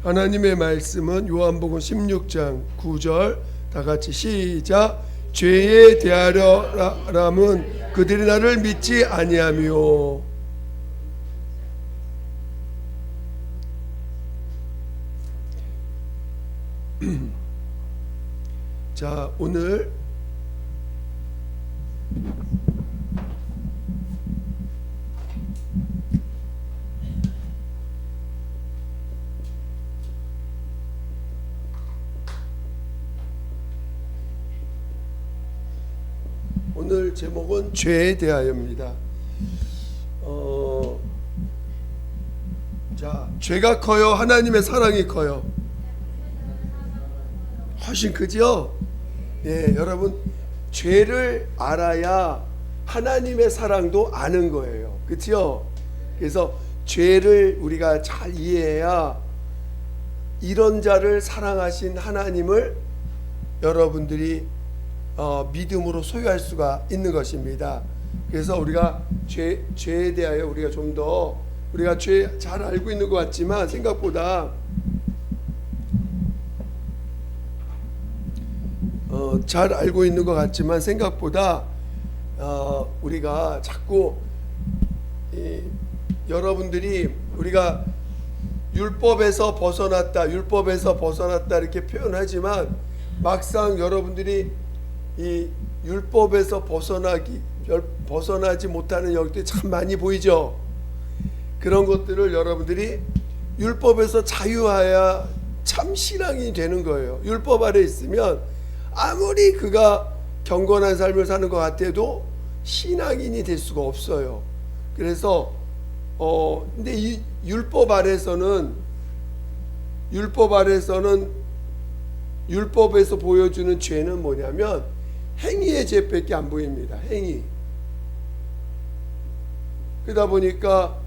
하나님의 말씀은 요한복음 16장 9절 다 같이 시작. 죄에 대하여람은 그들이 나를 믿지 아니하며. 자, 오늘 제목은 죄에 대하여입니다. 자, 죄가 커요? 하나님의 사랑이 커요? 훨씬 크죠? 예, 여러분, 죄를 알아야 하나님의 사랑도 아는 거예요. 그렇죠? 그래서 죄를 우리가 잘 이해해야 이런 자를 사랑하신 하나님을 여러분들이 믿음으로 소유할 수가 있는 것입니다. 그래서 우리가 죄에 대하여 우리가 좀 더 우리가 죄 잘 알고 있는 것 같지만 생각보다 잘 알고 있는 것 같지만 생각보다 우리가 자꾸 여러분들이 우리가 율법에서 벗어났다 이렇게 표현하지만 막상 여러분들이 이 율법에서 벗어나지 못하는 영역들이 참 많이 보이죠. 그런 것들을 여러분들이 율법에서 자유하야 참 신앙이 되는 거예요. 율법 아래 있으면 아무리 그가 경건한 삶을 사는 것 같아도 신앙인이 될 수가 없어요. 그래서 근데 이 율법 아래서는 율법에서 보여주는 죄는 뭐냐면 행위의 죄밖에 안 보입니다. 행위. 그러다 보니까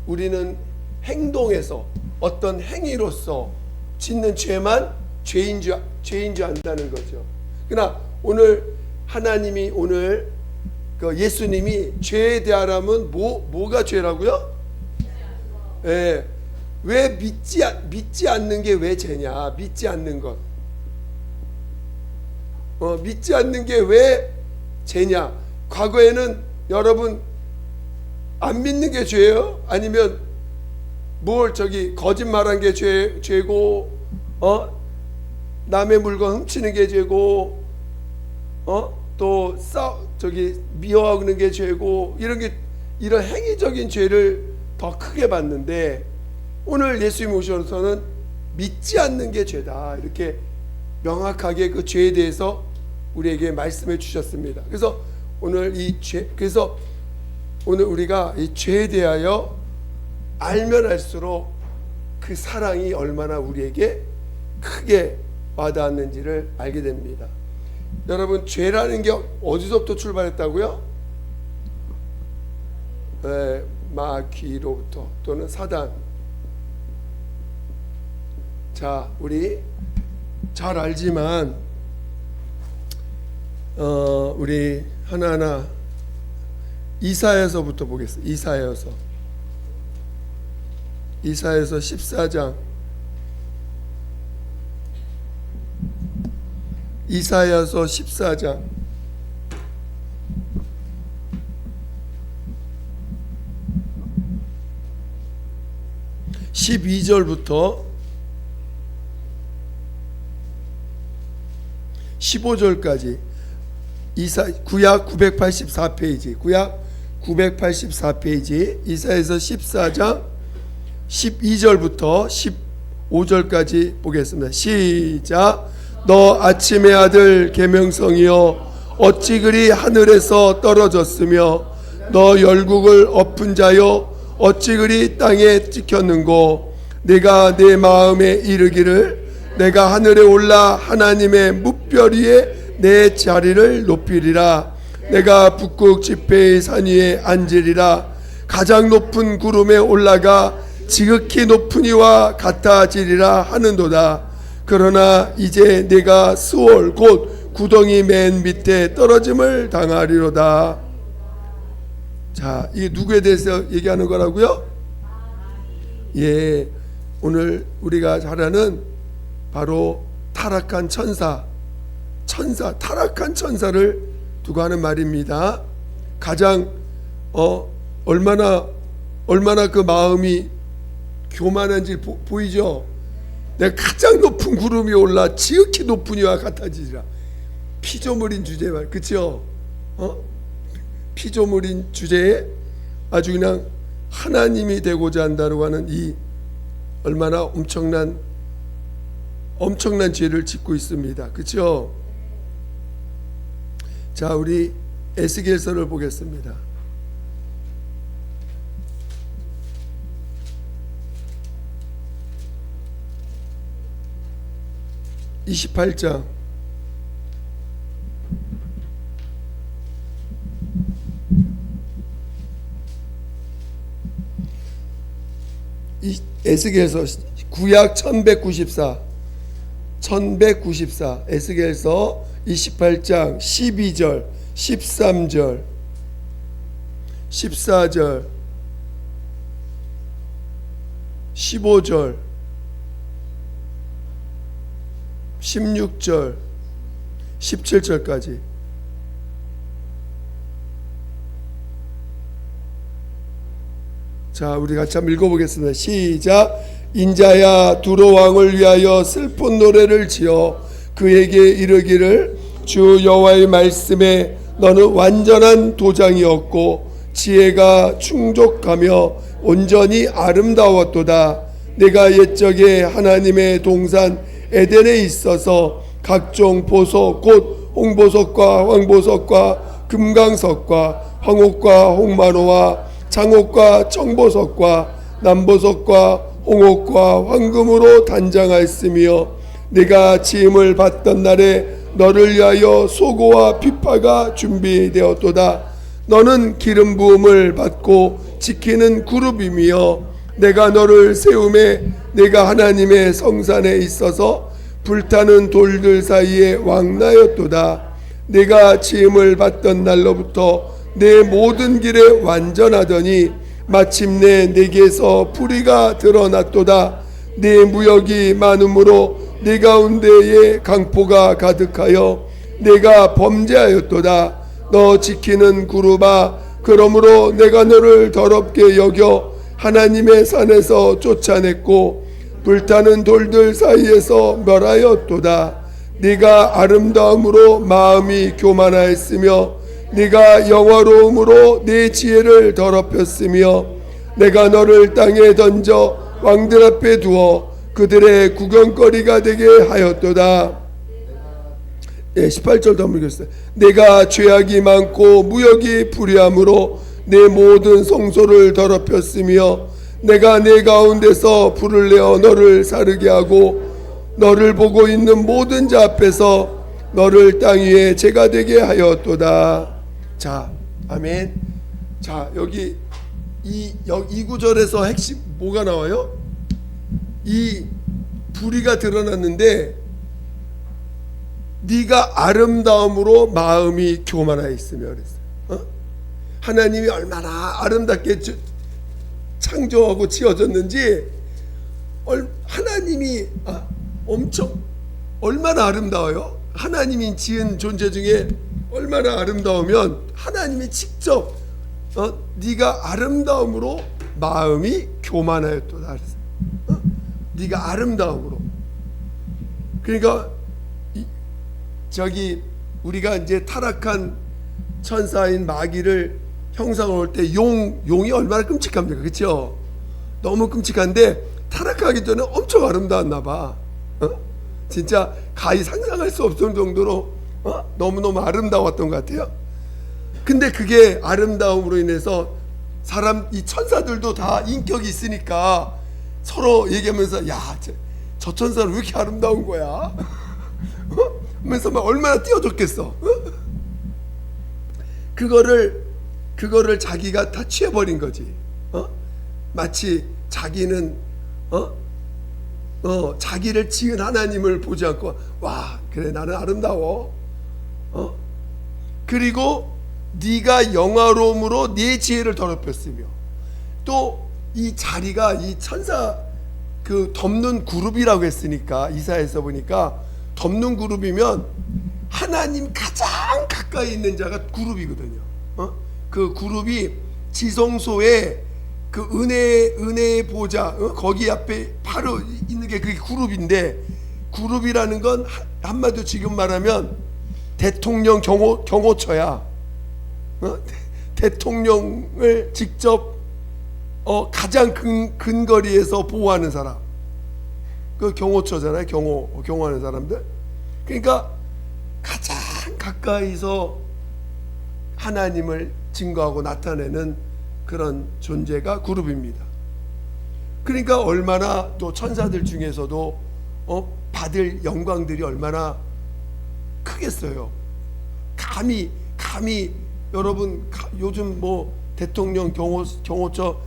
우리는 행동에서 어떤 행위로서 짓는 죄만 죄인 줄 안다는 거죠. 그러나 오늘 하나님이 예수님이 죄에 대하라면 뭐가 죄라고요? 예. 왜 믿지 않는 게 왜 죄냐? 믿지 않는 것. 믿지 않는 게 왜 죄냐? 과거에는 여러분 안 믿는 게 죄예요? 아니면 거짓말한 게 죄고, 남의 물건 훔치는 게 죄고, 또 미워하는 게 죄고, 이런 행위적인 죄를 더 크게 받는데, 오늘 예수님 오셔서는 믿지 않는 게 죄다, 이렇게 명확하게 그 죄에 대해서 우리에게 말씀해 주셨습니다. 그래서 오늘 우리가 이 죄에 대하여 알면 알수록 그 사랑이 얼마나 우리에게 크게 와닿았는지를 알게 됩니다. 여러분, 죄라는 게 어디서부터 출발했다고요? 마귀로부터, 또는 사단. 자, 우리 잘 알지만 우리 하나하나 이사야서부터 보겠습니다. 이사야서 14장. 이사야서 14장 12절부터 15절까지 구약 984페이지 이사야서 14장 12절부터 15절까지 보겠습니다. 시작. 너 아침의 아들 계명성이여 어찌 그리 하늘에서 떨어졌으며 너 열국을 엎은 자여 어찌 그리 땅에 찍혔는고. 내가 내 마음에 이르기를 내가 하늘에 올라 하나님의 뭇별 위에 내 자리를 높이리라. 내가 북극 지폐의 산 위에 앉으리라. 가장 높은 구름에 올라가 지극히 높은 이와 같아지리라 하는도다. 그러나 이제 내가 스올 곧 구덩이 맨 밑에 떨어짐을 당하리로다. 자, 이게 누구에 대해서 얘기하는 거라고요? 예, 오늘 우리가 잘 아는 바로 타락한 타락한 천사를 두고 하는 말입니다. 가장 얼마나 그 마음이 교만한지 보이죠? 내가 가장 높은 구름이 올라 지극히 높은 이와 같아지리라. 피조물인 주제 말, 그렇죠? 피조물인 주제에 아주 그냥 하나님이 되고자 한다고 하는 이 얼마나 엄청난 죄를 짓고 있습니다. 그렇죠? 자, 우리 에스겔서를 보겠습니다. 28장 에스겔서 구약 1194 에스겔서 28장 12절 13절 14절 15절 16절 17절까지 자, 우리 같이 한번 읽어보겠습니다. 시작. 인자야, 두로 왕을 위하여 슬픈 노래를 지어 그에게 이르기를 주 여호와의 말씀에 너는 완전한 도장이었고 지혜가 충족하며 온전히 아름다웠도다. 내가 옛적에 하나님의 동산 에덴에 있어서 각종 보석 곧 홍보석과 황보석과 금강석과 황옥과 홍마노와 장옥과 청보석과 남보석과 홍옥과 황금으로 단장하였으며 내가 지음을 받던 날에 너를 위하여 소고와 비파가 준비되었도다. 너는 기름 부음을 받고 지키는 그룹이며 내가 너를 세움에 내가 하나님의 성산에 있어서 불타는 돌들 사이에 왕나였도다. 내가 지음을 받던 날로부터 내 모든 길에 완전하더니 마침내 내게서 불의가 드러났도다. 내 무역이 많음으로 내 가운데에 강포가 가득하여 내가 범죄하였도다. 너 지키는 그룹아, 그러므로 내가 너를 더럽게 여겨 하나님의 산에서 쫓아냈고 불타는 돌들 사이에서 멸하였도다. 네가 아름다움으로 마음이 교만하였으며 네가 영화로움으로 네 지혜를 더럽혔으며 내가 너를 땅에 던져 왕들 앞에 두어 그들의 구경거리가 되게 하였도다. 18절도 한번 읽겠습니다. 내가 죄악이 많고 무역이 불의함으로 내 모든 성소를 더럽혔으며 내가 내 가운데서 불을 내어 너를 사르게 하고 너를 보고 있는 모든 자 앞에서 너를 땅 위에 재가 되게 하였도다. 자, 아멘. 자, 여기 이 구절에서 핵심 뭐가 나와요? 이 불의가 드러났는데 네가 아름다움으로 마음이 교만하였으며 그랬어요. 하나님이 얼마나 아름답게 창조하고 지어졌는지 하나님이 엄청 얼마나 아름다워요. 하나님이 지은 존재 중에 얼마나 아름다우면 하나님이 직접 네가 아름다움으로 마음이 교만하였도다 그랬어요. 네가 아름다움으로. 그러니까 저기 우리가 이제 타락한 천사인 마귀를 형상을 올 때 용이 얼마나 끔찍합니까? 그렇죠? 너무 끔찍한데 타락하기 전에 엄청 아름다웠나 봐. 진짜 가히 상상할 수 없을 정도로 너무너무 아름다웠던 것 같아요. 근데 그게 아름다움으로 인해서 이 천사들도 다 인격이 있으니까 서로 얘기하면서 야, 저 천사는 왜 이렇게 아름다운 거야? 하면서 막 얼마나 띄워줬겠어. 그거를 자기가 다 취해버린 거지. 마치 자기는 자기를 지은 하나님을 보지 않고 와, 그래 나는 아름다워. 그리고 네가 영화로움으로 네 지혜를 더럽혔으며 또 이 자리가 이 천사 그 덮는 그룹이라고 했으니까 이사야서 보니까 덮는 그룹이면 하나님 가장 가까이 있는 자가 그룹이거든요. 그 그룹이 지성소에 그 은혜의 보좌 거기 앞에 바로 있는 게 그게 그룹인데, 그룹이라는 건 한마디로 지금 말하면 대통령 경호처야. 대통령을 직접 가장 근거리에서 보호하는 사람, 그 경호처잖아요. 경호하는 사람들. 그러니까 가장 가까이서 하나님을 증거하고 나타내는 그런 존재가 그룹입니다. 그러니까 얼마나 또 천사들 중에서도 받을 영광들이 얼마나 크겠어요. 감히 여러분 요즘 뭐 대통령 경호처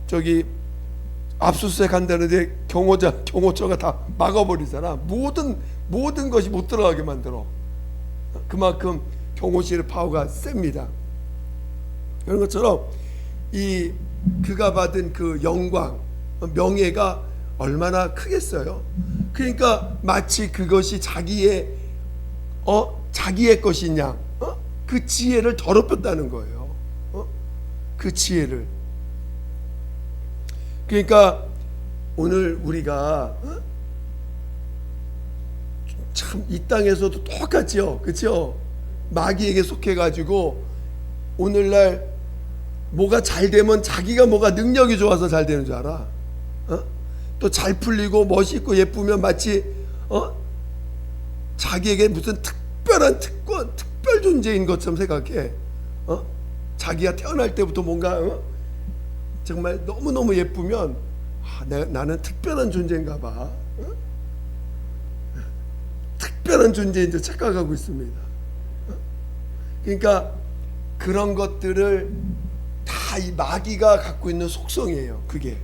저기 압수수색 한다는데 경호처가 다 막아버리잖아. 모든 것이 못 들어가게 만들어. 그만큼 경호실의 파워가 셉니다. 그런 것처럼 그가 받은 그 영광, 명예가 얼마나 크겠어요. 그러니까 마치 그것이 자기의 것이냐, 그 지혜를 더럽혔다는 거예요. 그 지혜를. 그러니까 오늘 우리가 참 이 땅에서도 똑같죠, 그렇죠? 마귀에게 속해가지고 오늘날 뭐가 잘 되면 자기가 뭐가 능력이 좋아서 잘 되는 줄 알아. 또 잘 풀리고 멋있고 예쁘면 마치 자기에게 무슨 특별한 특별 존재인 것처럼 생각해. 자기가 태어날 때부터 뭔가 정말 너무너무 예쁘면 나는 특별한 존재인가 봐. 특별한 존재인 줄 착각하고 있습니다. 그러니까 그런 것들을 다 이 마귀가 갖고 있는 속성이에요. 그게.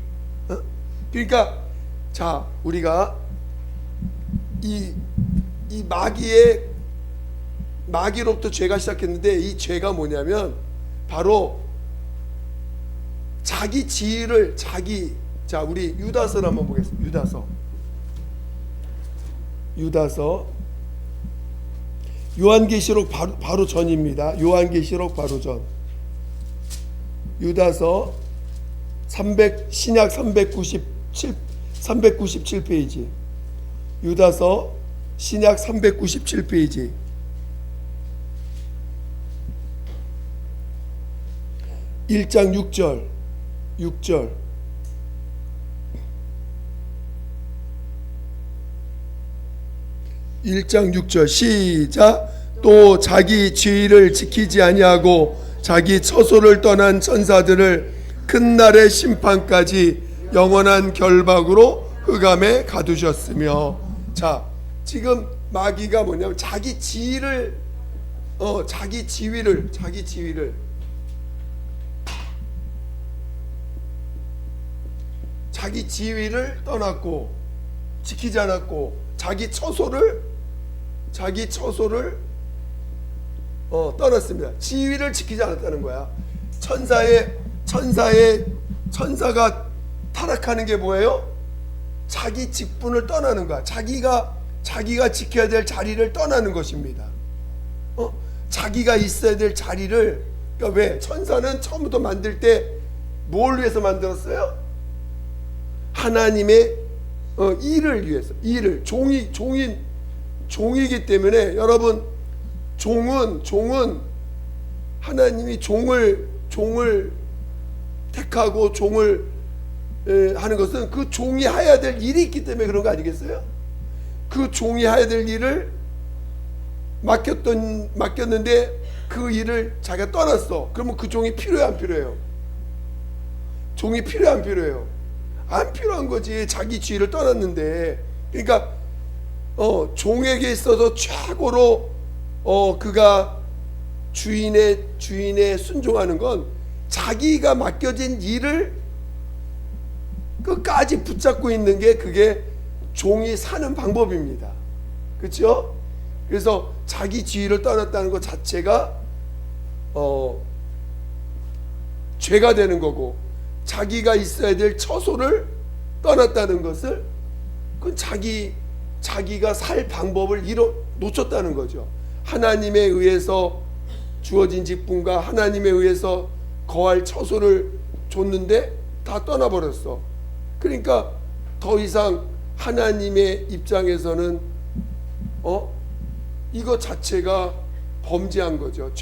그러니까 자, 우리가 이 마귀로부터 죄가 시작했는데, 이 죄가 뭐냐면 바로 자기 지위를 자, 우리 유다서를 한번 보겠습니다. 유다서 요한계시록 바로 전입니다. 요한계시록 바로 전. 유다서 신약 397페이지. 유다서 신약 397페이지. 1장 6절 1장 6절 시작. 또 자기 지위를 지키지 아니하고 자기 처소를 떠난 천사들을 큰 날의 심판까지 영원한 결박으로 흑암에 가두셨으며. 자, 지금 마귀가 뭐냐면 자기 지위를 떠났고 지키지 않았고 자기 처소를 떠났습니다. 지위를 지키지 않았다는 거야. 천사가 타락하는 게 뭐예요? 자기 직분을 떠나는 거야. 자기가 지켜야 될 자리를 떠나는 것입니다. 자기가 있어야 될 자리를. 그러니까 왜? 천사는 처음부터 만들 때 뭘 위해서 만들었어요? 하나님의 일을 위해서. 종이기 때문에 여러분, 종은 하나님이 종을 택하고 종을 하는 것은 그 종이 해야 될 일이 있기 때문에 그런 거 아니겠어요? 그 종이 해야 될 일을 맡겼는데 그 일을 자기가 떠났어. 그러면 그 종이 필요해, 안 필요해요? 종이 필요해, 안 필요해요? 안 필요한 거지. 자기 지위를 떠났는데. 그러니까 종에게 있어서 최고로 그가 주인에 순종하는 건 자기가 맡겨진 일을 끝까지 붙잡고 있는 게, 그게 종이 사는 방법입니다. 그렇죠? 그래서 자기 지위를 떠났다는 것 자체가 죄가 되는 거고, 자기가 있어야 될 처소를 떠났다는 것을 그건 자기가 살 방법을 놓쳤다는 거죠. 하나님에 의해서 주어진 직분과 하나님에 의해서 거할 처소를 줬는데 다 떠나버렸어. 그러니까 더 이상 하나님의 입장에서는 이거 자체가 범죄한 거죠.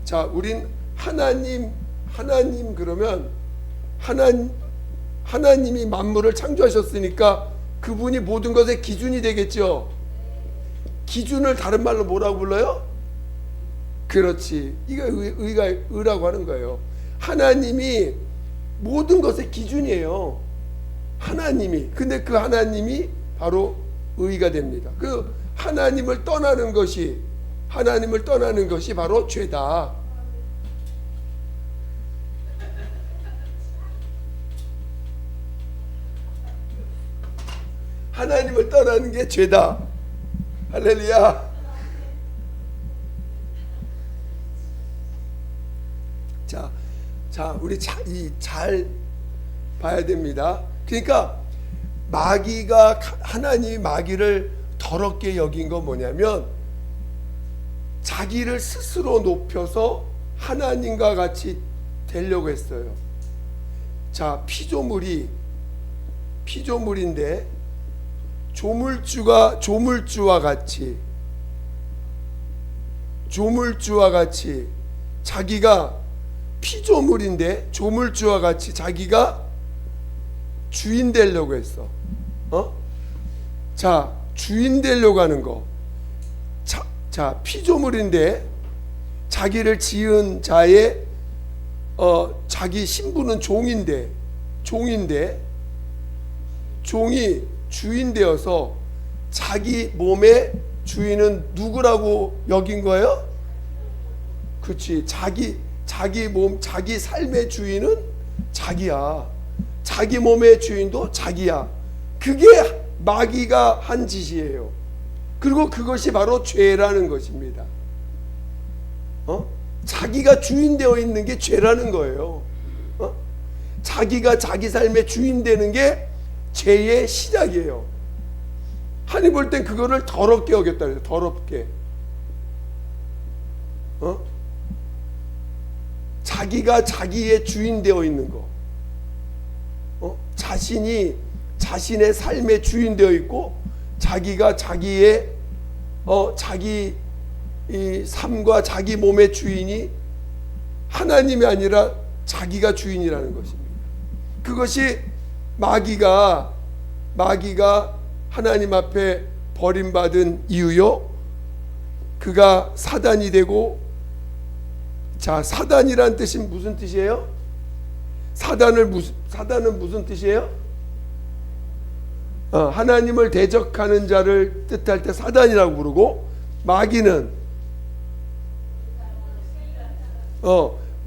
자, 우린 하나님 그러면 하나님이 만물을 창조하셨으니까 그분이 모든 것의 기준이 되겠죠. 기준을 다른 말로 뭐라고 불러요? 그렇지. 이거 의라고 하는 거예요. 하나님이 모든 것의 기준이에요. 하나님이. 근데 그 하나님이 바로 의가 됩니다. 그 하나님을 떠나는 것이 바로 죄다. 하나님을 떠나는 게 죄다. 할렐루야. 자, 우리 잘 봐야 됩니다. 그러니까 하나님이 마귀를 더럽게 여긴 건 뭐냐면 자기를 스스로 높여서 하나님과 같이 되려고 했어요. 자, 피조물인데 조물주와 같이 자기가 피조물인데 조물주와 같이 자기가 주인 되려고 했어. 자, 주인 되려고 하는 거. 자, 피조물인데 자기를 지은 자의 자기 신분은 종인데 종이 주인 되어서 자기 몸의 주인은 누구라고 여긴 거예요? 그렇지. 자기 몸, 자기 삶의 주인은 자기야. 자기 몸의 주인도 자기야. 그게 마귀가 한 짓이에요. 그리고 그것이 바로 죄라는 것입니다. 자기가 주인 되어 있는 게 죄라는 거예요. 자기가 자기 삶의 주인 되는 게 죄의 시작이에요. 하나님 볼 땐 그거를 더럽게 여겼다 그래요. 더럽게. 자기가 자기의 주인 되어 있는 거. 자신이 자신의 삶의 주인 되어 있고 자기가 자기의 자기 이 삶과 자기 몸의 주인이 하나님이 아니라 자기가 주인이라는 것입니다. 그것이 마귀가 하나님 앞에 버림받은 이유요. 그가 사단이 되고, 자, 사단이란 뜻이 무슨 뜻이에요? 사단은 무슨 뜻이에요? 하나님을 대적하는 자를 뜻할 때 사단이라고 부르고, 마귀는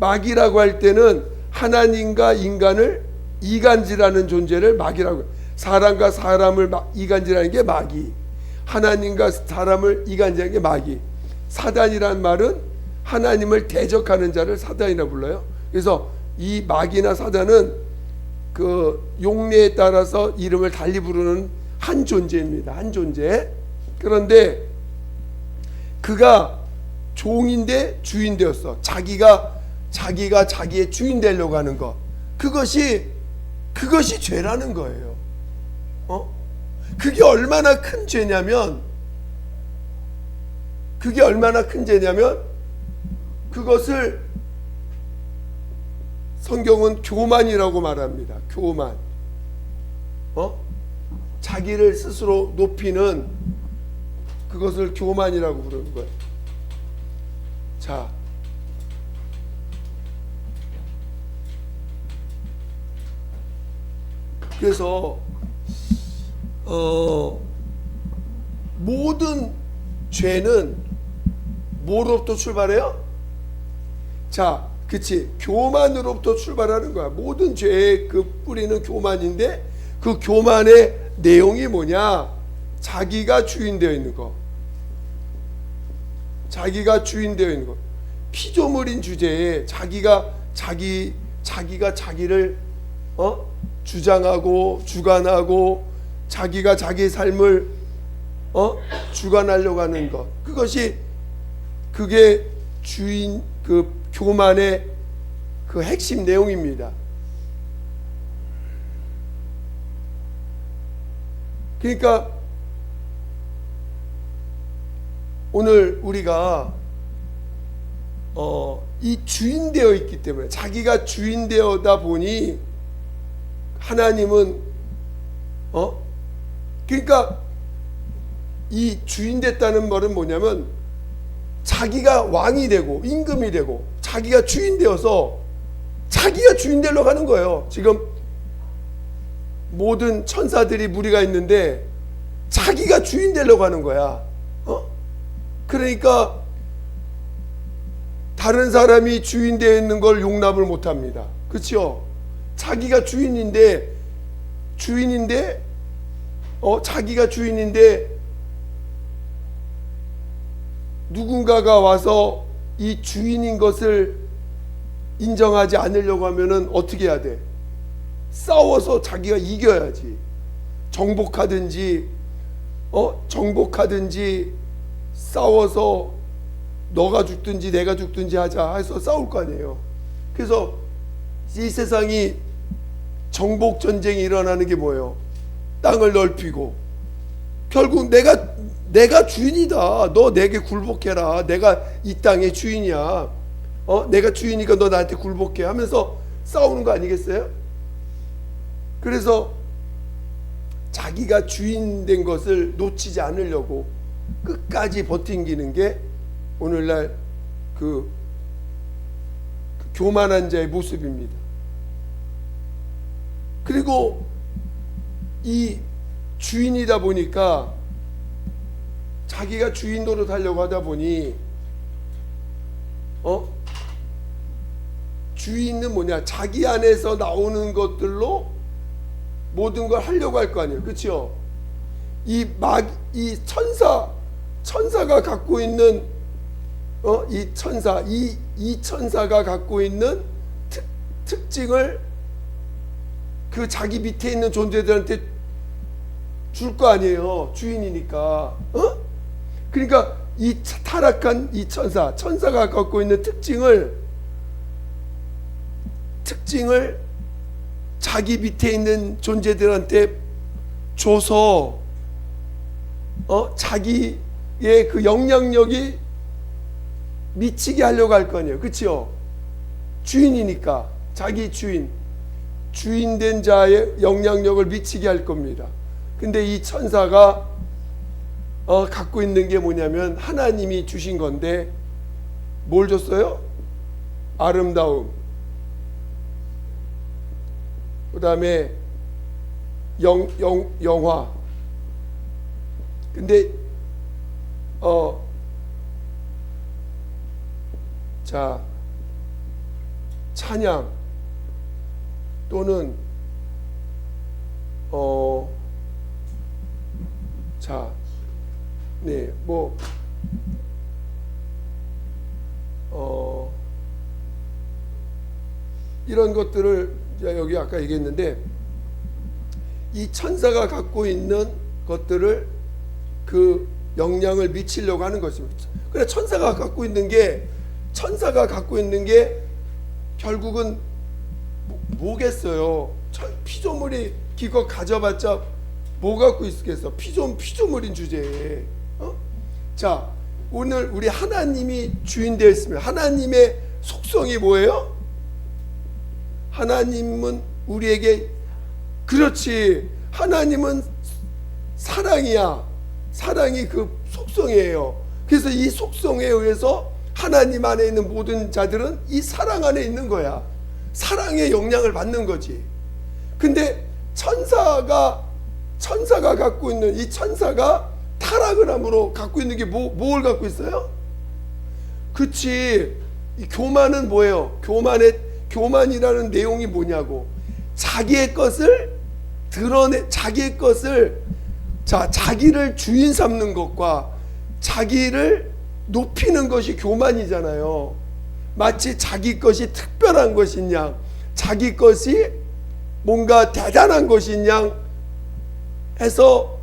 마귀라고 할 때는 하나님과 인간을 이간질하는 존재를 마귀라고 해요. 사람과 사람을 이간질하는 게 마귀, 하나님과 사람을 이간질하는 게 마귀. 사단이란 말은 하나님을 대적하는 자를 사단이라고 불러요. 그래서 이 마귀나 사단은 그 용례에 따라서 이름을 달리 부르는 한 존재입니다. 한 존재. 그런데 그가 종인데 주인 되었어. 자기가 자기의 주인 되려고 하는 것. 그것이 죄라는 거예요. 그게 얼마나 큰 죄냐면 그것을 성경은 교만이라고 말합니다. 교만. 자기를 스스로 높이는 그것을 교만이라고 부르는 거예요. 자, 그래서 모든 죄는 뭐로부터 출발해요? 자, 그치, 교만으로부터 출발하는 거야. 모든 죄의 그 뿌리는 교만인데, 그 교만의 내용이 뭐냐? 자기가 주인 되어 있는 거. 자기가 주인 되어 있는 거. 피조물인 주제에 자기가 자기를 주장하고 주관하고 자기가 자기 삶을 주관하려고 하는 것, 그게 주인 그 교만의 그 핵심 내용입니다. 그러니까 오늘 우리가 이 주인 되어 있기 때문에, 자기가 주인 되어다 보니 하나님은 그러니까 이 주인 됐다는 말은 뭐냐면 자기가 왕이 되고 임금이 되고 자기가 주인 되어서 자기가 주인 되려고 하는 거예요. 지금 모든 천사들이 무리가 있는데 자기가 주인 되려고 하는 거야. 그러니까 다른 사람이 주인 되어 있는 걸 용납을 못 합니다. 그렇죠? 자기가 주인인데 자기가 주인인데 누군가가 와서 이 주인인 것을 인정하지 않으려고 하면은 어떻게 해야 돼? 싸워서 자기가 이겨야지. 정복하든지 싸워서 너가 죽든지 내가 죽든지 하자 해서 싸울 거 아니에요. 그래서 이 세상이 정복 전쟁이 일어나는 게 뭐예요? 땅을 넓히고 결국 내가 주인이다. 너 내게 굴복해라. 내가 이 땅의 주인이야. 내가 주인이니까 너 나한테 굴복해 하면서 싸우는 거 아니겠어요? 그래서 자기가 주인 된 것을 놓치지 않으려고 끝까지 버팅기는 게 오늘날 그 교만한 자의 모습입니다. 그리고 이 주인이다 보니까 자기가 주인 노릇하려고 하다 보니 주인은 뭐냐? 자기 안에서 나오는 것들로 모든 걸 하려고 할 거 아니에요. 그렇죠? 이 천사가 갖고 있는 이 천사가 갖고 있는 특징을 그 자기 밑에 있는 존재들한테 줄 거 아니에요. 주인이니까. 그러니까 이 타락한 이 천사가 갖고 있는 특징을 자기 밑에 있는 존재들한테 줘서 자기의 그 영향력이 미치게 하려고 할 거 아니에요. 그렇죠? 주인이니까 자기 주인 된 자의 영향력을 미치게 할 겁니다. 근데 이 천사가 갖고 있는 게 뭐냐면 하나님이 주신 건데 뭘 줬어요? 아름다움, 그 다음에 영화. 근데 자, 찬양 또는 이런 것들을 여기 아까 얘기했는데 이 천사가 갖고 있는 것들을 그 영향을 미치려고 하는 것입니다. 그래 천사가 갖고 있는 게 결국은 뭐겠어요? 피조물이 기껏 가져봤자 뭐 갖고 있겠어? 피조물인 주제에. 자, 오늘 우리 하나님이 주인 되어 있으면 하나님의 속성이 뭐예요? 하나님은 우리에게, 그렇지, 하나님은 사랑이야. 사랑이 그 속성이에요. 그래서 이 속성에 의해서 하나님 안에 있는 모든 자들은 이 사랑 안에 있는 거야. 사랑의 영향을 받는 거지. 근데 천사가 갖고 있는, 이 천사가 타락을 함으로 갖고 있는 게 뭘 갖고 있어요? 그치, 이 교만은 뭐예요? 교만이라는 내용이 뭐냐고, 자기의 것을 자기를 주인 삼는 것과 자기를 높이는 것이 교만이잖아요. 마치 자기 것이 특별한 것인 양, 자기 것이 뭔가 대단한 것인 양 해서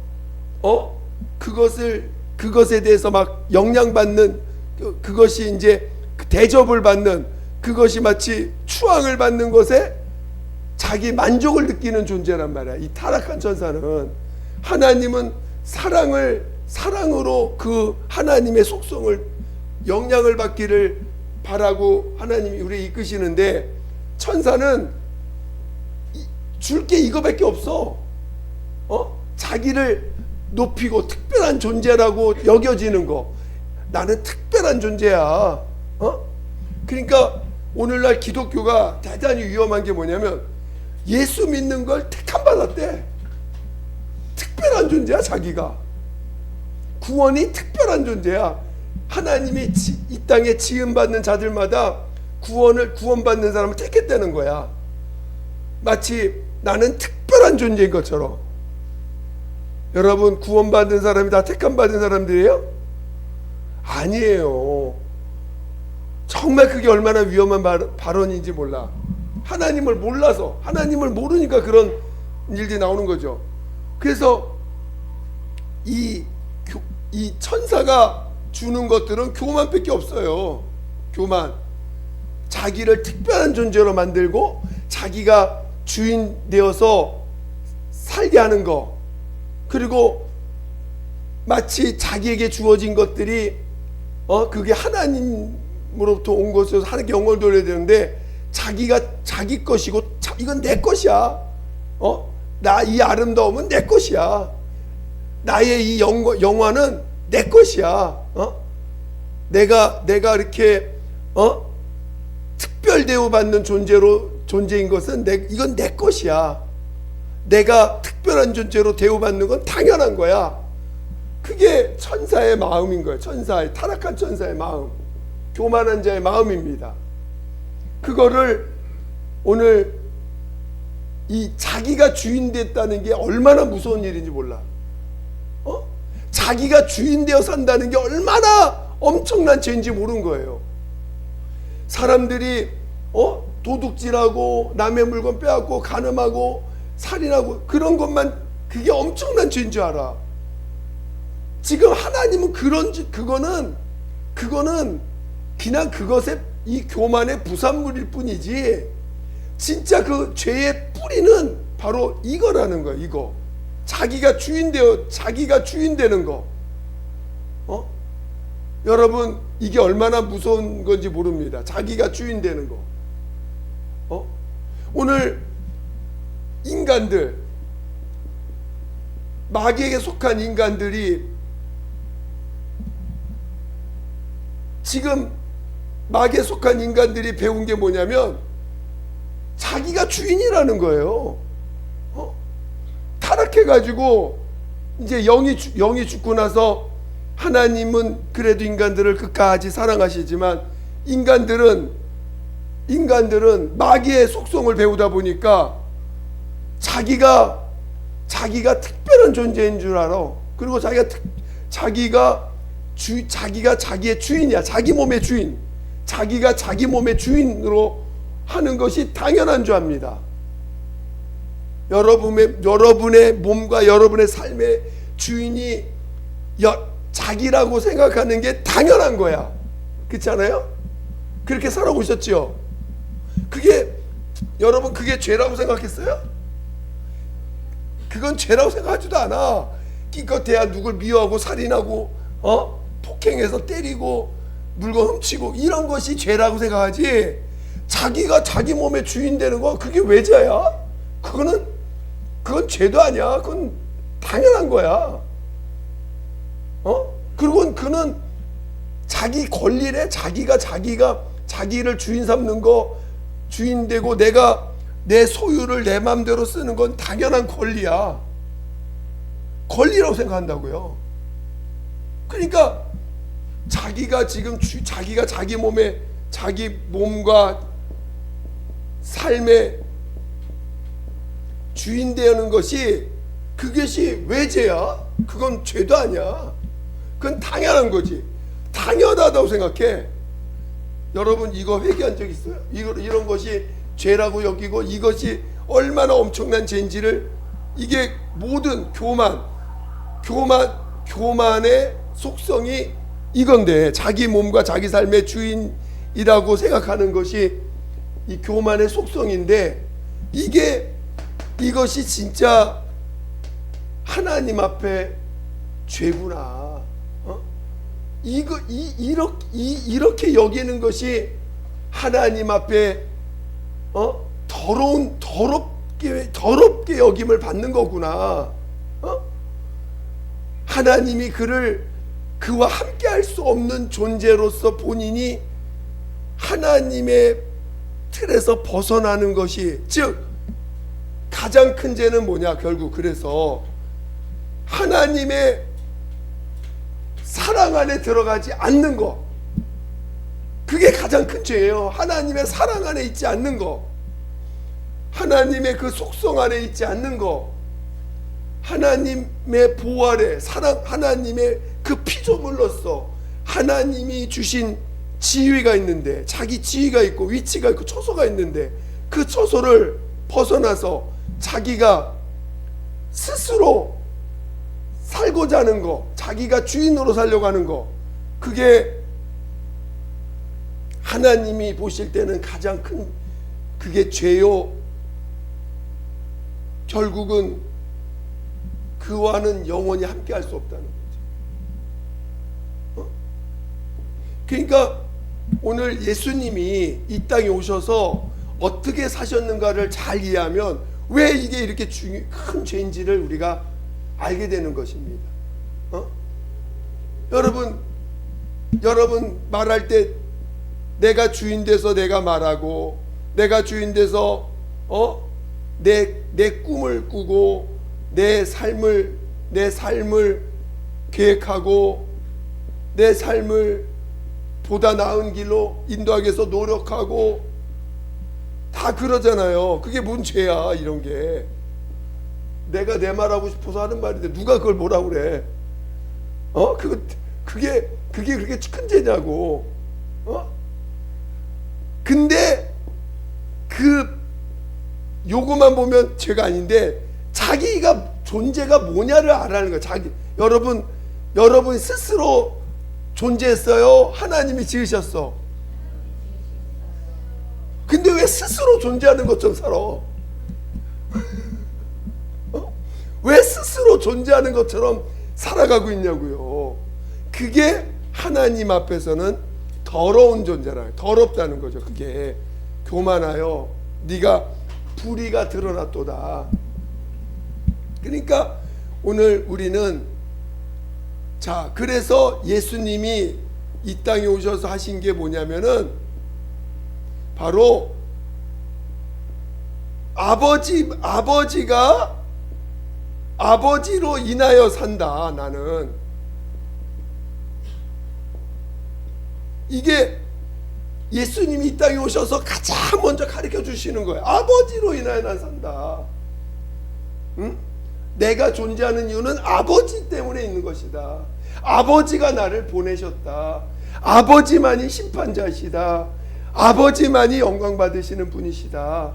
그것에 대해서 막 영향받는 그것이 이제 대접을 받는 그것이 마치 추앙을 받는 것에 자기 만족을 느끼는 존재란 말이야. 이 타락한 천사는 하나님은 사랑으로 그 하나님의 속성을 영향을 받기를 바라고 하나님이 우리 이끄시는데 천사는 줄 게 이거밖에 없어. 자기를 높이고 특별한 존재라고 여겨지는 거. 나는 특별한 존재야. 그러니까 오늘날 기독교가 대단히 위험한 게 뭐냐면 예수 믿는 걸 택함 받았대. 특별한 존재야 자기가. 구원이 특별한 존재야. 하나님이 이 땅에 지음받는 자들마다 구원받는 사람을 택했다는 거야. 마치 나는 특별한 존재인 것처럼. 여러분 구원받은 사람이 다 택함받은 사람들이에요? 아니에요. 정말 그게 얼마나 위험한 발언인지 몰라. 하나님을 몰라서, 하나님을 모르니까 그런 일들이 나오는 거죠. 그래서 이 천사가 주는 것들은 교만밖에 없어요. 교만. 자기를 특별한 존재로 만들고 자기가 주인 되어서 살게 하는 거. 그리고 마치 자기에게 주어진 것들이 그게 하나님으로부터 온 것으로 하나님께 영광을 돌려야 되는데 자기가 자기 것이고 이건 내 것이야. 나 이 아름다움은 내 것이야. 나의 이 영화는 내 것이야. 내가 이렇게 특별 대우받는 존재인 것은 이건 내 것이야. 내가 특별한 존재로 대우받는 건 당연한 거야. 그게 천사의 마음인 거예요. 타락한 천사의 마음, 교만한 자의 마음입니다. 그거를 오늘 이 자기가 주인 됐다는 게 얼마나 무서운 일인지 몰라. 자기가 주인 되어 산다는 게 얼마나 엄청난 죄인지 모르는 거예요. 사람들이 도둑질하고 남의 물건 빼앗고 간음하고 살인하고 그런 것만 그게 엄청난 죄인 줄 알아. 지금 하나님은 그거는 그냥 그것의 이 교만의 부산물일 뿐이지 진짜 그 죄의 뿌리는 바로 이거라는 거야. 이거 자기가 주인 되는 거. 여러분 이게 얼마나 무서운 건지 모릅니다. 자기가 주인 되는 거. 오늘 인간들, 마귀에게 속한 인간들이 지금 마귀에 속한 인간들이 배운 게 뭐냐면 자기가 주인이라는 거예요. 타락해가지고 이제 영이 죽고 나서 하나님은 그래도 인간들을 끝까지 사랑하시지만 인간들은 마귀의 속성을 배우다 보니까 자기가 특별한 존재인 줄 알아. 그리고 자기가 자기의 주인이야. 자기 몸의 주인. 자기가 자기 몸의 주인으로 하는 것이 당연한 줄 압니다. 여러분의 몸과 여러분의 삶의 주인이 자기라고 생각하는 게 당연한 거야. 그렇지 않아요? 그렇게 살아오셨죠? 여러분 그게 죄라고 생각했어요? 그건 죄라고 생각하지도 않아. 기껏해야 누굴 미워하고 살인하고 폭행해서 때리고 물건 훔치고 이런 것이 죄라고 생각하지. 자기가 자기 몸의 주인 되는 거 그게 왜 죄야? 그건 죄도 아니야. 그건 당연한 거야. 그리고 그는 자기 권리래. 자기가 자기를 주인 삼는 거, 주인 되고 내가 내 소유를 내 마음대로 쓰는 건 당연한 권리야. 권리라고 생각한다고요. 그러니까 자기가 지금 자기가 자기 몸과 삶의 주인 되는 것이 그것이 왜 죄야? 그건 죄도 아니야. 그건 당연한 거지. 당연하다고 생각해. 여러분 이거 회개한 적 있어요? 이런 것이 죄라고 여기고 이것이 얼마나 엄청난 죄인지를, 이게 모든 교만의 속성이 이건데, 자기 몸과 자기 삶의 주인이라고 생각하는 것이 이 교만의 속성인데, 이것이 진짜 하나님 앞에 죄구나. 이렇게 여기는 것이 하나님 앞에 더럽게 여김을 받는 거구나. 하나님이 그와 함께할 수 없는 존재로서 본인이 하나님의 틀에서 벗어나는 것이, 즉 가장 큰 죄는 뭐냐? 결국 그래서 하나님의 사랑 안에 들어가지 않는 것, 그게 가장 큰 죄예요. 하나님의 사랑 안에 있지 않는 것, 하나님의 그 속성 안에 있지 않는 것, 하나님의 보호 아래, 하나님의 그 피조물로서 하나님이 주신 지위가 있는데, 자기 지위가 있고 위치가 있고 처소가 있는데, 그 처소를 벗어나서 자기가 스스로 살고자 하는 거, 자기가 주인으로 살려고 하는 거, 그게 하나님이 보실 때는 가장 큰, 그게 죄요. 결국은 그와는 영원히 함께 할 수 없다는 거죠. 그러니까 오늘 예수님이 이 땅에 오셔서 어떻게 사셨는가를 잘 이해하면 왜 이게 이렇게 큰 죄인지를 우리가 알게 되는 것입니다. 여러분 말할 때 내가 주인 돼서 내가 말하고, 내가 주인 돼서 내 꿈을 꾸고 내 삶을 계획하고 내 삶을 보다 나은 길로 인도하기 위해서 노력하고 다 그러잖아요. 그게 뭔 죄야? 이런 게 내가 내 말하고 싶어서 하는 말인데 누가 그걸 뭐라고 그래? 그게 그렇게 큰 죄냐고. 근데 요거만 보면 죄가 아닌데, 자기가 존재가 뭐냐를 알아는 거야. 여러분 스스로 존재했어요? 하나님이 지으셨어? 근데 왜 스스로 존재하는 것처럼 살아? 왜 스스로 존재하는 것처럼 살아가고 있냐고요. 그게 하나님 앞에서는 더러운 존재라. 더럽다는 거죠. 그게 교만하여 네가 불의가 드러났도다. 그러니까 오늘 우리는, 자, 그래서 예수님이 이 땅에 오셔서 하신 게 뭐냐면은 바로 아버지로 인하여 산다. 나는 이게 예수님이 이 땅에 오셔서 가장 먼저 가르쳐 주시는 거예요. 아버지로 인하여 난 산다. 응? 내가 존재하는 이유는 아버지 때문에 있는 것이다. 아버지가 나를 보내셨다. 아버지만이 심판자시다. 아버지만이 영광 받으시는 분이시다.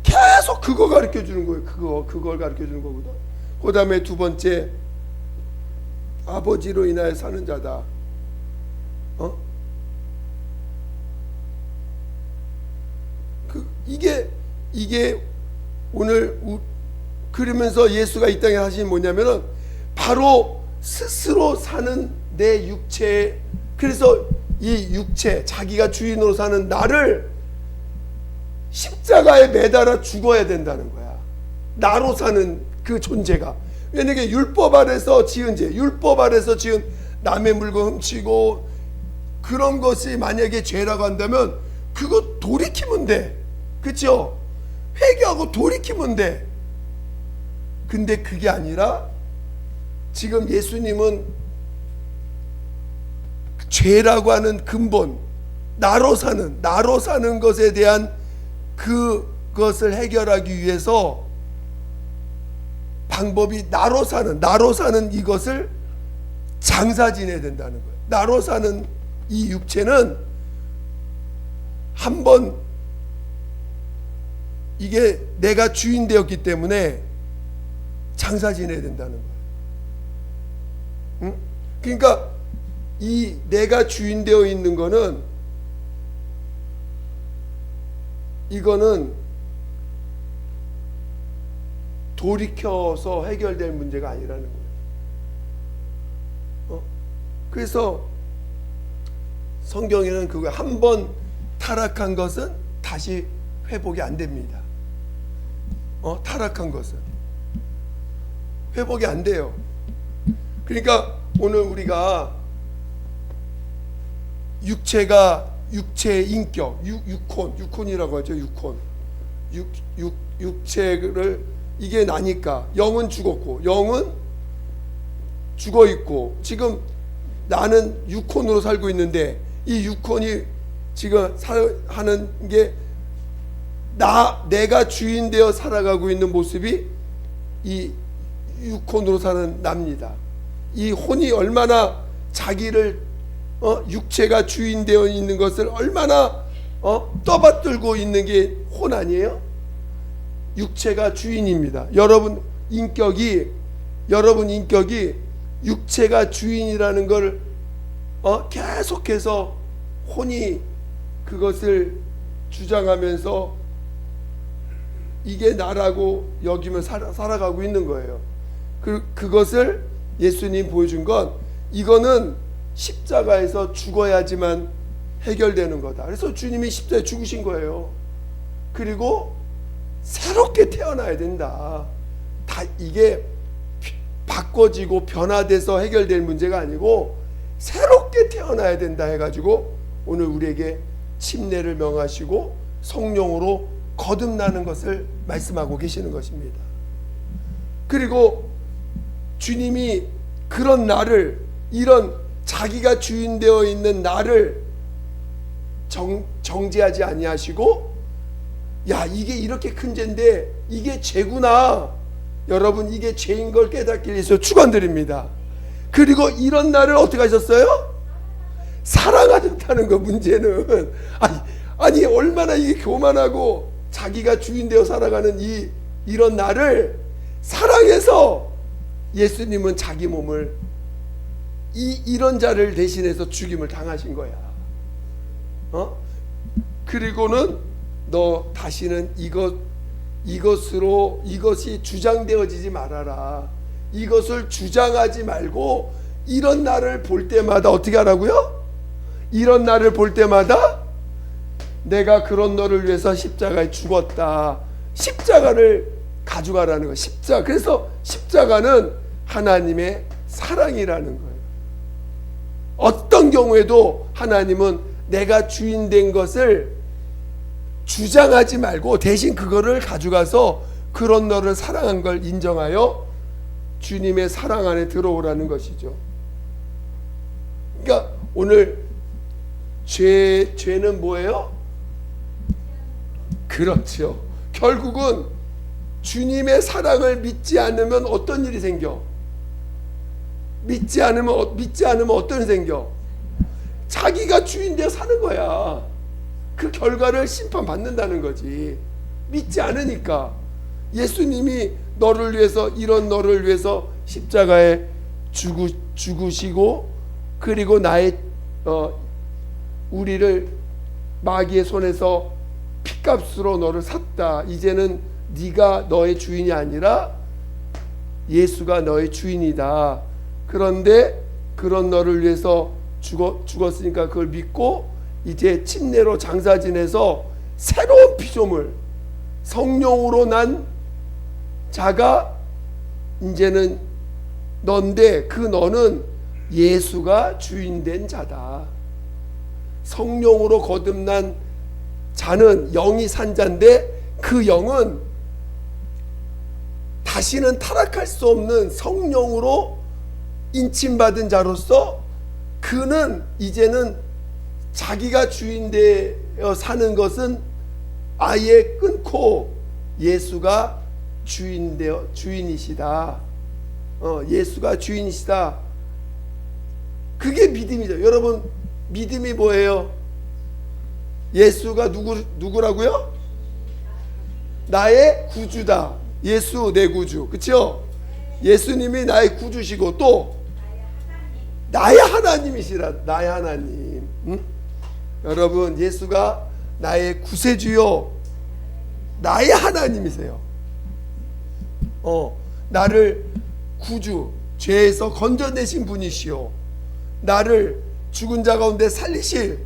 계속 그거 가르쳐 주는 거예요. 그걸 가르쳐 주는 거거든. 그 다음에 두 번째, 아버지로 인하여 사는 자다. 이게 오늘 그러면서 예수가 이 땅에 하신 뭐냐면은 바로 스스로 사는 내 육체. 그래서 이 육체, 자기가 주인으로 사는 나를 십자가에 매달아 죽어야 된다는 거야. 나로 사는 그 존재가. 왜냐하면 율법 아래서 지은 죄, 율법 아래서 지은 남의 물건 훔치고 그런 것이 만약에 죄라고 한다면 그거 돌이키면 돼. 그렇죠? 회개하고 돌이키면 돼. 근데 그게 아니라 지금 예수님은 죄라고 하는 근본, 나로 사는 것에 대한 그것을 해결하기 위해서 방법이 나로 사는 이것을 장사 지내야 된다는 거예요. 나로 사는 이 육체는 한번 이게 내가 주인 되었기 때문에 장사 지내야 된다는 거예요. 응? 그러니까 이 내가 주인 되어 있는 거는, 이거는 돌이켜서 해결될 문제가 아니라는 거예요. 그래서 성경에는 그거 한 번 타락한 것은 다시 회복이 안 됩니다. 타락한 것은 회복이 안 돼요. 그러니까 오늘 우리가 육체의 인격, 육혼이라고 하죠. 육체를 이게 나니까 영은 죽었고, 영은 죽어 있고, 지금 나는 육혼으로 살고 있는데, 이 육혼이 지금 하는 게 내가 주인 되어 살아가고 있는 모습이 이 육혼으로 사는 납니다. 이 혼이 얼마나 자기를 육체가 주인 되어 있는 것을 얼마나 떠받들고 있는 게 혼 아니에요? 육체가 주인입니다. 여러분 인격이 육체가 주인이라는 걸 계속해서 혼이 그것을 주장하면서 이게 나라고 여기면 살아가고 있는 거예요. 그것을 예수님 보여준 건, 이거는 십자가에서 죽어야지만 해결되는 거다. 그래서 주님이 십자가에 죽으신 거예요. 그리고 새롭게 태어나야 된다. 다 이게 바꿔지고 변화돼서 해결될 문제가 아니고 새롭게 태어나야 된다 해가지고 오늘 우리에게 침례를 명하시고 성령으로 거듭나는 것을 말씀하고 계시는 것입니다. 그리고 주님이 그런 나를, 이런 자기가 주인 되어 있는 나를 정죄하지 아니하시고, 야, 이게 이렇게 큰 죄인데 이게 죄구나, 여러분 이게 죄인 걸 깨닫기 위해서 축원드립니다. 그리고 이런 나를 어떻게 하셨어요? 사랑하셨다는 거. 문제는 아니 얼마나 이게 교만하고 자기가 주인 되어 살아가는 이런 나를 사랑해서 예수님은 자기 몸을 이런 자를 대신해서 죽임을 당하신 거야. 그리고는 너 다시는 이것이 주장되어지지 말아라. 이것을 주장하지 말고 이런 나를 볼 때마다 어떻게 하라고요? 이런 나를 볼 때마다 내가 그런 너를 위해서 십자가에 죽었다. 십자가를 가져가라는 거예요. 그래서 십자가는 하나님의 사랑이라는 거예요. 어떤 경우에도 하나님은 내가 주인 된 것을 주장하지 말고 대신 그거를 가져가서 그런 너를 사랑한 걸 인정하여 주님의 사랑 안에 들어오라는 것이죠. 그러니까 오늘 죄는 뭐예요? 그렇죠. 결국은 주님의 사랑을 믿지 않으면 어떤 일이 생겨? 믿지 않으면 어떤 일이 생겨? 자기가 주인 되어 사는 거야. 그 결과를 심판받는다는 거지. 믿지 않으니까. 예수님이 너를 위해서, 이런 너를 위해서 십자가에 죽으시고, 그리고 우리를 마귀의 손에서 피값으로 너를 샀다. 이제는 네가 너의 주인이 아니라 예수가 너의 주인이다. 그런데 그런 너를 위해서 죽었으니까 그걸 믿고 이제 침례로 장사 지내서 새로운 피조물, 성령으로 난 자가 이제는 넌데, 그 너는 예수가 주인된 자다. 성령으로 거듭난 자는 영이 산 자인데, 그 영은 다시는 타락할 수 없는 성령으로 인침받은 자로서 그는 이제는 자기가 주인되어 사는 것은 아예 끊고 예수가 주인이시다. 예수가 주인이시다. 그게 믿음이죠. 여러분, 믿음이 뭐예요? 예수가 누구라고요? 나의 구주다. 예수 내 구주. 그렇죠? 예수님이 나의 구주시고 또 나의 하나님이시라. 나의 하나님. 응? 여러분, 예수가 나의 구세주요 나의 하나님이세요. 나를 구주, 죄에서 건져내신 분이시오. 나를 죽은 자 가운데 살리실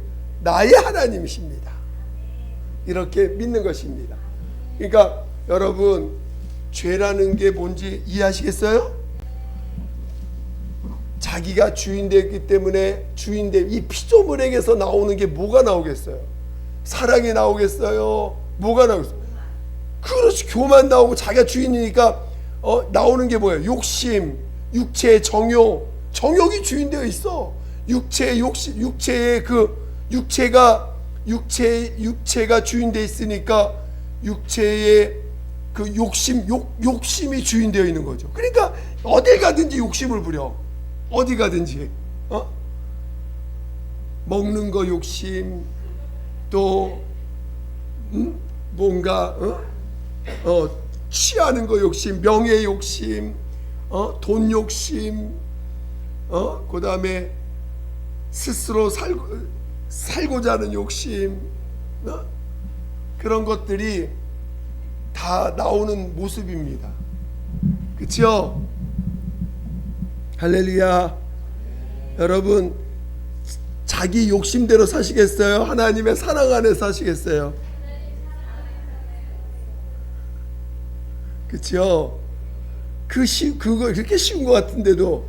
나의 하나님이십니다. 이렇게 믿는 것입니다. 그러니까 여러분, 죄라는 게 뭔지 이해하시겠어요? 자기가 주인 되기 때문에 이 피조물에게서 나오는 게 뭐가 나오겠어요? 사랑이 나오겠어요? 뭐가 나오겠어요? 그렇지, 교만 나오고 자기가 주인이니까 나오는 게 뭐예요? 욕심, 육체의 정욕이 주인되어 있어. 육체의 욕심, 육체가 주인되어 있으니까 육체의 그 욕심이 주인되어 있는 거죠. 그러니까 어딜 가든지 욕심을 부려. 어디 가든지 먹는 거 욕심, 또 뭔가 취하는 거 욕심, 명예 욕심, 돈 욕심, 그 다음에 스스로 살고자 하는 욕심, 그런 것들이 다 나오는 모습입니다. 그렇죠? 할렐루야. 여러분, 자기 욕심대로 사시겠어요? 하나님의 사랑 안에 사시겠어요? 그렇죠? 그거 그렇게 쉬운 것 같은데도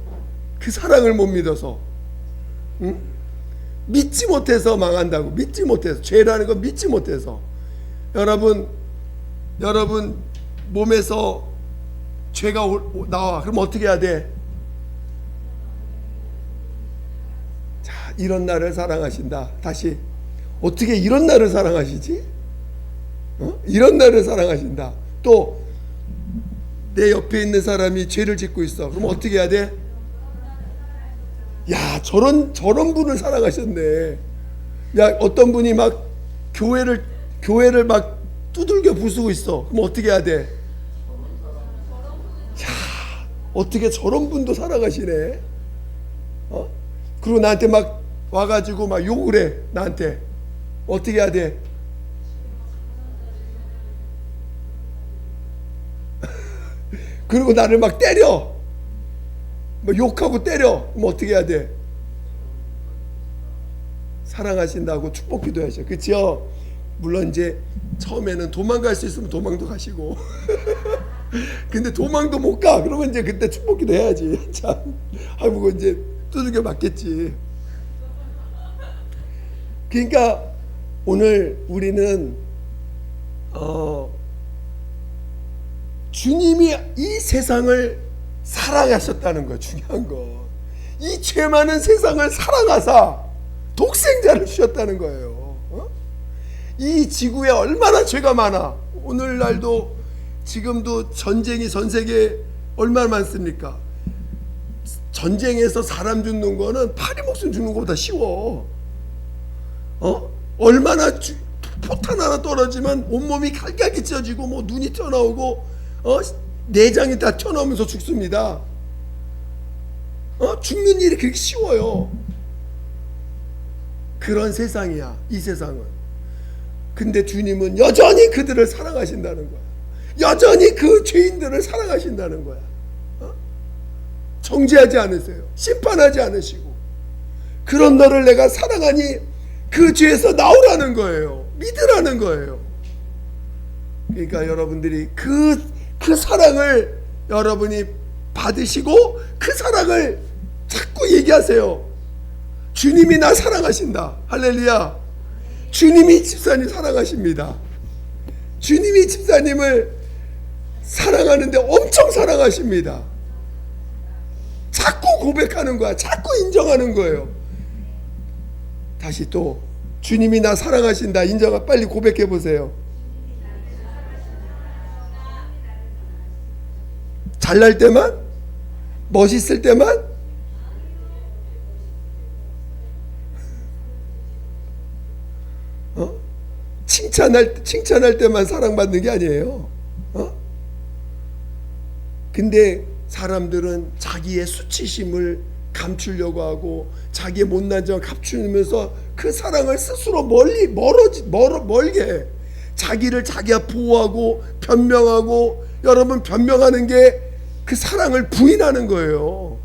그 사랑을 못 믿어서, 응? 믿지 못해서 망한다고. 믿지 못해서, 죄라는 거 믿지 못해서. 여러분 몸에서 죄가 나와. 그럼 어떻게 해야 돼? 자, 이런 나를 사랑하신다. 다시, 어떻게 이런 나를 사랑하시지? 이런 나를 사랑하신다. 또 내 옆에 있는 사람이 죄를 짓고 있어. 그럼 어떻게 해야 돼? 야, 저런 분을 사랑하셨네. 야, 어떤 분이 막 교회를 막 두들겨 부수고 있어. 그럼 어떻게 해야 돼? 야, 어떻게 저런 분도 사랑하시네. 그리고 나한테 막 와가지고 막 욕을 해. 나한테 어떻게 해야 돼? 그리고 나를 막 때려. 뭐 욕하고 때려. 그럼 어떻게 해야 돼? 사랑하신다고 축복 기도하셔. 그렇죠? 물론 이제 처음에는 도망갈 수 있으면 도망도 가시고 근데 도망도 못 가. 그러면 이제 그때 축복 기도 해야지. 참, 아이고 이제 두들겨 맞겠지. 그러니까 오늘 우리는 주님이 이 세상을 사랑하셨다는 거, 중요한 거. 이 죄 많은 세상을 사랑하사 독생자를 주셨다는 거예요. 이 지구에 얼마나 죄가 많아. 오늘날도 지금도 전쟁이 전 세계에 얼마나 많습니까? 전쟁에서 사람 죽는 거는 파리 목숨 죽는 것보다 쉬워. 얼마나 포탄 하나 떨어지면 온몸이 갈갈이 찢어지고 뭐 눈이 튀어나오고 내장이 다 튀어나오면서 죽습니다. 죽는 일이 그렇게 쉬워요. 그런 세상이야, 이 세상은. 근데 주님은 여전히 그들을 사랑하신다는 거야. 여전히 그 죄인들을 사랑하신다는 거야. 정죄하지 않으세요. 심판하지 않으시고, 그런 너를 내가 사랑하니 그 죄에서 나오라는 거예요. 믿으라는 거예요. 그러니까 여러분들이 그 사랑을 여러분이 받으시고 그 사랑을 자꾸 얘기하세요. 주님이 나 사랑하신다. 할렐루야. 주님이 집사님 사랑하십니다. 주님이 집사님을 사랑하는데 엄청 사랑하십니다. 자꾸 고백하는 거야. 자꾸 인정하는 거예요. 다시 또 주님이 나 사랑하신다. 인정하, 빨리 고백해 보세요. 잘날 때만? 멋있을 때만? 칭찬할 때만 사랑받는 게 아니에요. 근데 사람들은 자기의 수치심을 감추려고 하고 자기의 못난 점 감추면서 그 사랑을 스스로 멀게 해. 자기를 자기가 보호하고 변명하고, 여러분 변명하는 게 그 사랑을 부인하는 거예요.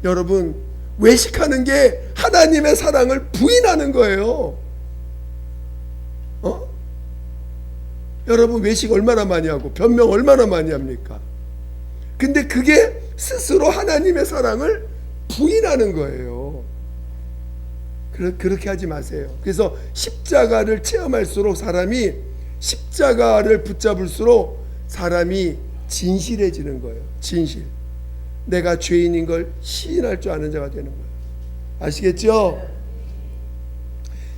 여러분 외식하는 게 하나님의 사랑을 부인하는 거예요. 여러분 외식 얼마나 많이 하고 변명 얼마나 많이 합니까? 근데 그게 스스로 하나님의 사랑을 부인하는 거예요. 그렇게 하지 마세요. 그래서 십자가를 체험할수록 사람이, 십자가를 붙잡을수록 사람이 진실해지는 거예요. 진실. 내가 죄인인 걸 시인할 줄 아는 자가 되는 거예요. 아시겠죠?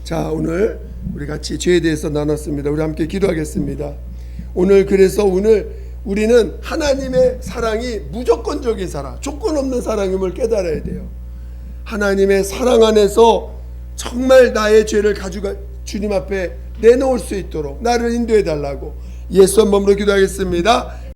자, 오늘 우리 같이 죄에 대해서 나눴습니다. 우리 함께 기도하겠습니다. 그래서 오늘 우리는 하나님의 사랑이 무조건적인 사랑, 조건 없는 사랑임을 깨달아야 돼요. 하나님의 사랑 안에서 정말 나의 죄를 가지고 주님 앞에 내놓을 수 있도록 나를 인도해 달라고 예수 한 번으로 기도하겠습니다.